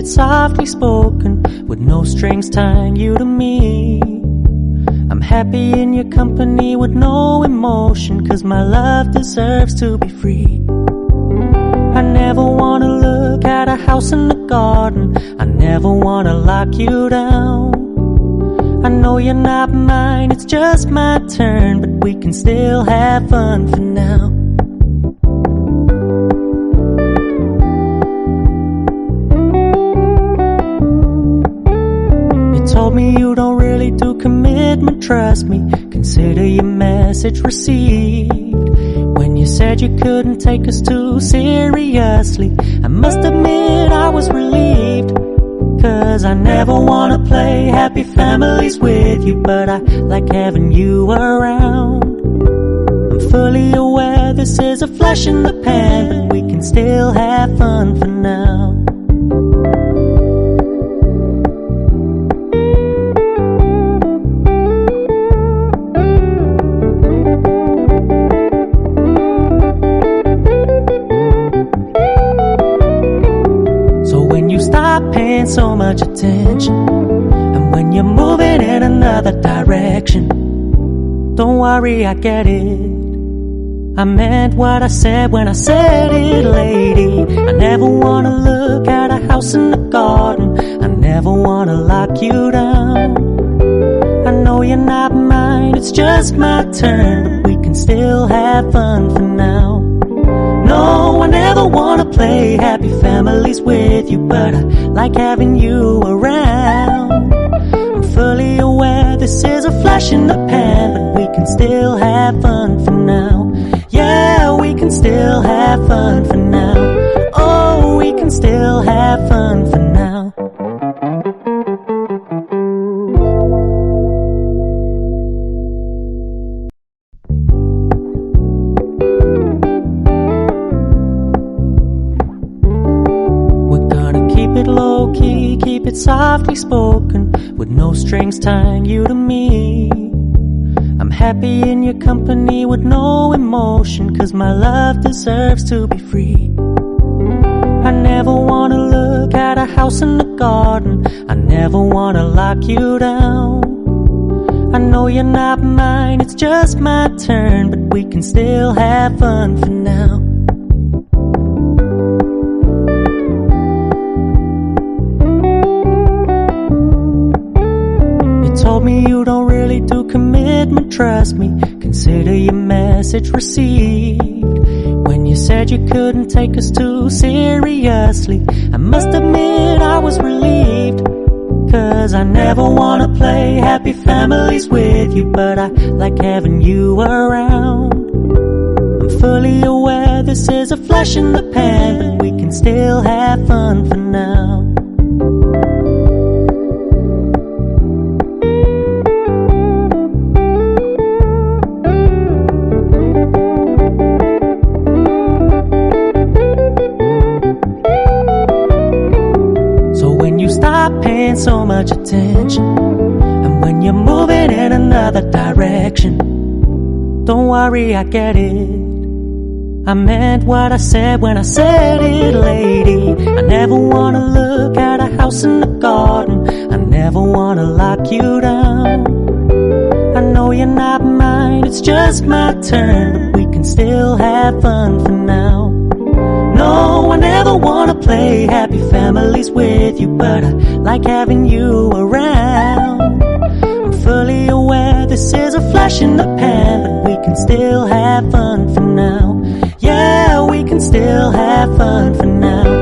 softly spoken, with no strings tying you to me. I'm happy in your company with no emotion, 'cause my love deserves to be free. I never wanna look at a house in the garden, I never wanna lock you down. I know you're not mine, it's just my turn, but we can still have fun for now. You told me you don't really do commitment, trust me, consider your message received. When you said you couldn't take us too seriously, I must admit I was relieved. 'Cause I never wanna play happy families with you, but I like having you around. I'm fully aware this is a flash in the pan, but we can still have fun for now. Stop paying so much attention, and when you're moving in another direction, don't worry, I get it. I meant what I said when I said it, lady. I never wanna look at a house in the garden, I never wanna lock you down. I know you're not mine, it's just my turn, but we can still have fun for now. No, I never wanna play happy families with you, but I like having you around. I'm fully aware this is a flash in the pan, but we can still have fun for now. Yeah, we can still have fun for now. Oh, we can still have fun for now. Low-key, keep it softly spoken, with no strings tying you to me. I'm happy in your company with no emotion, 'cause my love deserves to be free. I never wanna look at a house in the garden, I never wanna lock you down. I know you're not mine, it's just my turn, but we can still have fun for now. Told me you don't really do commitment, trust me, consider your message received. When you said you couldn't take us too seriously, I must admit I was relieved. 'Cause I never wanna play happy families with you, but I like having you around. I'm fully aware this is a flash in the pan, but we can still have fun for now. Stop paying so much attention, and when you're moving in another direction, don't worry, I get it. I meant what I said when I said it, lady. I never wanna look at a house in the garden, I never wanna lock you down. I know you're not mine, it's just my turn, but we can still have fun for now. No, I never wanna play happy families with you, but I like having you around. I'm fully aware this is a flash in the pan, but we can still have fun for now. Yeah, we can still have fun for now.